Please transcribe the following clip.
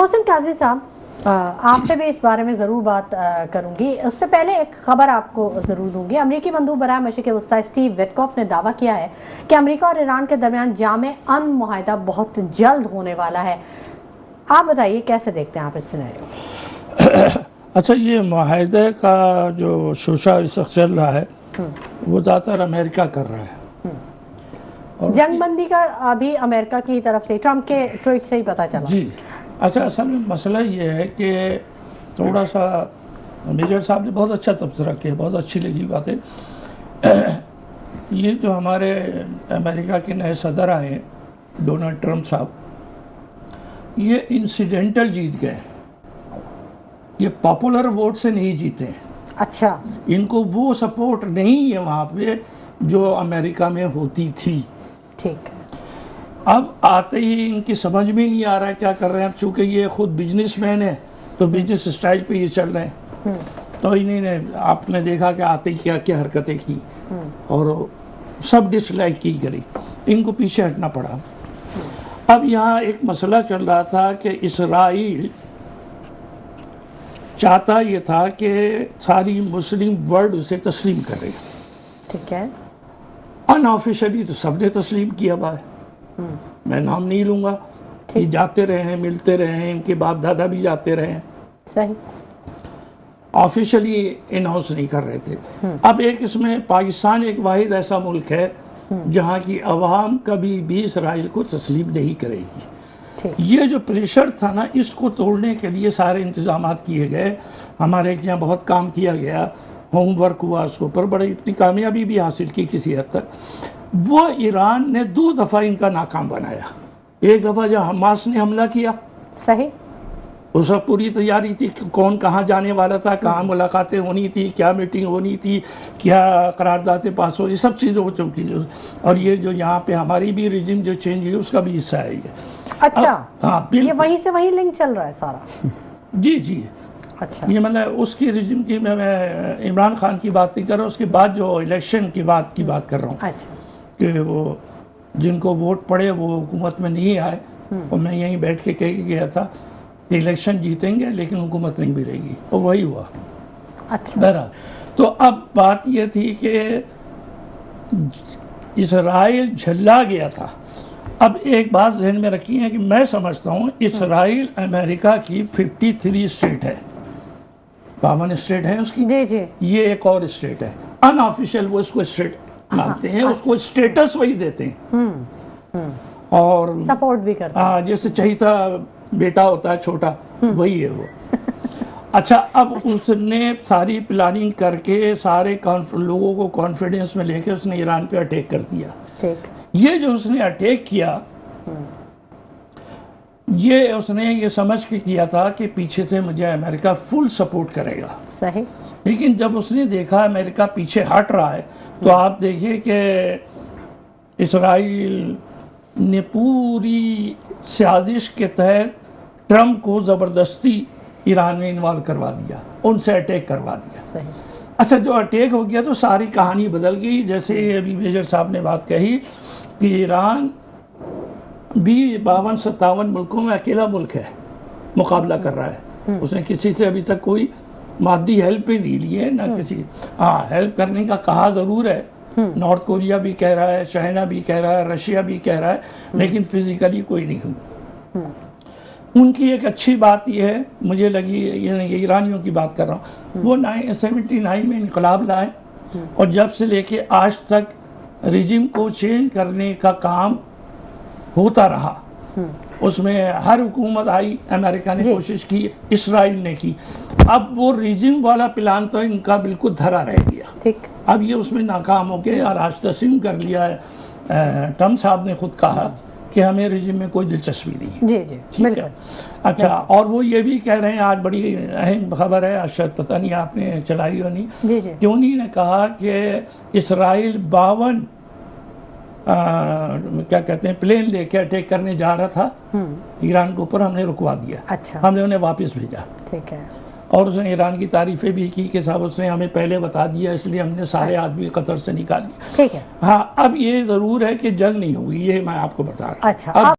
मोहसिन काज़मी साहब, आपसे भी इस बारे में ज़रूर बात करूंगी। उससे पहले एक खबर आपको ज़रूर दूंगी। अमरीकी मंदूब बराए मशरिक़ वस्ता स्टीव विटकॉफ ने दावा किया है कि अमरीका और ईरान के दरमियान जामे अमन मुआहदा बहुत जल्द होने वाला है। आप बताइए कैसे देखते हैं आप इस सिनेरियो? अच्छा, ये मुआहदे का जो शोशा इस वक्त चल रहा है वो ज़्यादातर अमेरिका कर रहा है। और जंगबंदी का अभी अमेरिका की तरफ से ट्रम्प के ट्वीट से ही पता चला। जी। अच्छा, असल में मसला ये है कि थोड़ा सा मेजर साहब ने बहुत अच्छा तबसरा किया, बहुत अच्छी लगी बातें। ये जो हमारे अमेरिका के नए सदर आए डोनाल्ड ट्रम्प साहब, ये इंसिडेंटल जीत गए, ये पॉपुलर वोट से नहीं जीते। अच्छा, इनको वो सपोर्ट नहीं है वहाँ पे जो अमेरिका में होती थी। ठीक। अब आते ही इनकी समझ में नहीं आ रहा है क्या कर रहे हैं। अब चूंकि ये खुद बिजनेसमैन है तो बिजनेस स्टाइल पे ये चल रहे हैं, तो इन्होंने आपने देखा कि आते ही क्या क्या हरकतें की और सब डिसलाइक की गई, इनको पीछे हटना पड़ा। अब यहाँ एक मसला चल रहा था कि इसराइल चाहता ये था कि सारी मुस्लिम वर्ल्ड उसे तस्लीम करे। ठीक है। अनऑफिशियली तो सबने तस्लीम किया हुआ है, मैं नाम नहीं लूंगा। ये जाते रहे हैं, मिलते रहे हैं, इनके बाप दादा भी जाते रहे हैं। सही। ऑफिशियली अनाउंस नहीं कर रहे थे। अब एक इसमें पाकिस्तान एक वाहिद ऐसा मुल्क है जहां की अवाम कभी भी इसराइल को तस्लीम नहीं करेगी। ये जो प्रेशर था ना, इसको तोड़ने के लिए सारे इंतजाम किए गए। हमारे यहाँ बहुत काम किया गया, होमवर्क हुआ उसके ऊपर, बड़ी इतनी कामयाबी भी हासिल की किसी हद तक। वो ईरान ने 2 दफ़ा इनका नाकाम बनाया। एक दफ़ा जब हमास ने हमला किया, सही, उसका पूरी तैयारी थी कि कौन कहाँ जाने वाला था, कहाँ मुलाकातें होनी थी, क्या मीटिंग होनी थी, क्या करारदादें पास हो, ये सब चीज़ें हो चुकी थी। और ये जो यहाँ पे हमारी भी रिजिम जो चेंज हुई उसका भी हिस्सा है ये। अच्छा। हाँ, ये वहीं से वहीं लिंक चल रहा है सारा। जी जी। अच्छा। ये मतलब उसकी रिजिम की मैं इमरान खान की बात नहीं कर रहा, उसके बाद जो इलेक्शन की बात कर रहा हूँ। अच्छा। कि वो जिनको वोट पड़े वो हुकूमत में नहीं आए, और मैं यहीं बैठ के कह गया था कि इलेक्शन जीतेंगे लेकिन हुकूमत नहीं मिलेगी, और वही हुआ। अच्छा। बहरहाल, तो अब बात ये थी कि इसराइल झल्ला गया था। अब एक बात ध्यान में रखी है कि मैं समझता हूँ इसराइल अमेरिका की 53 स्टेट है, 52 स्टेट है उसकी। जी जी। ये एक और स्टेट है, अनऑफिशियल वो इसको स्टेट मानते हैं, उसको स्टेटस वही देते हैं और सपोर्ट भी करते हैं। जैसे चहीता बेटा होता है छोटा, वही है वो। अच्छा, अब उसने सारी प्लानिंग करके सारे लोगों को कॉन्फिडेंस में लेके उसने ईरान पे अटैक कर दिया। ठीक। ये जो उसने अटैक किया, ये उसने ये समझ के किया था कि पीछे से मुझे अमेरिका फुल सपोर्ट करेगा। सही। लेकिन जब उसने देखा अमेरिका पीछे हट रहा है, तो आप देखिए कि इसराइल ने पूरी साजिश के तहत ट्रम्प को ज़बरदस्ती ईरान में इन्वॉल्व करवा दिया, उनसे अटैक करवा दिया। सही। अच्छा, जो अटैक हो गया तो सारी कहानी बदल गई। जैसे अभी मेजर साहब ने बात कही कि ईरान भी 52-57 मुल्कों में अकेला मुल्क है, मुकाबला कर रहा है। उसने किसी से अभी तक कोई मादी हेल्प भी नहीं ली है, ना किसी। हाँ, हेल्प करने का कहा ज़रूर है, नॉर्थ कोरिया भी कह रहा है, चाइना भी कह रहा है, रशिया भी कह रहा है, लेकिन फिजिकली कोई नहीं हुई। उनकी एक अच्छी बात यह है, मुझे लगी, ये ईरानियों की बात कर रहा हूँ, वो 79 में इनकलाब लाए और जब से लेके आज तक रिजिम को चेंज करने का काम होता रहा। उसमें हर हुकूमत आई, अमेरिका ने कोशिश की, इसराइल ने की। अब वो रिजिम वाला प्लान तो इनका बिल्कुल धरा रह गया। ठीक। अब ये उसमें नाकाम हो गए और आज तस्लीम कर लिया है। ट्रम्प साहब ने खुद कहा कि हमें रिजिम में कोई दिलचस्पी नहीं है। जी जी, ठीक है। अच्छा, और वो ये भी कह रहे हैं, आज बड़ी अहम खबर है, शायद पता नहीं आपने चलाई हो नहीं, जी जी, कि उन्हीं ने कहा कि इसराइल 52 क्या कहते हैं प्लेन लेके अटैक करने जा रहा था ईरान के ऊपर, हमने रुकवा दिया। अच्छा। हमने उन्हें वापस भेजा। ठीक है। और उसने ईरान की तारीफें भी की कि साहब उसने हमें पहले बता दिया, इसलिए हमने सारे आदमी कतर से निकाल दिया। ठीक है। हाँ, अब ये ज़रूर है कि जंग नहीं हुई, ये मैं आपको बता रहा हूँ। अच्छा।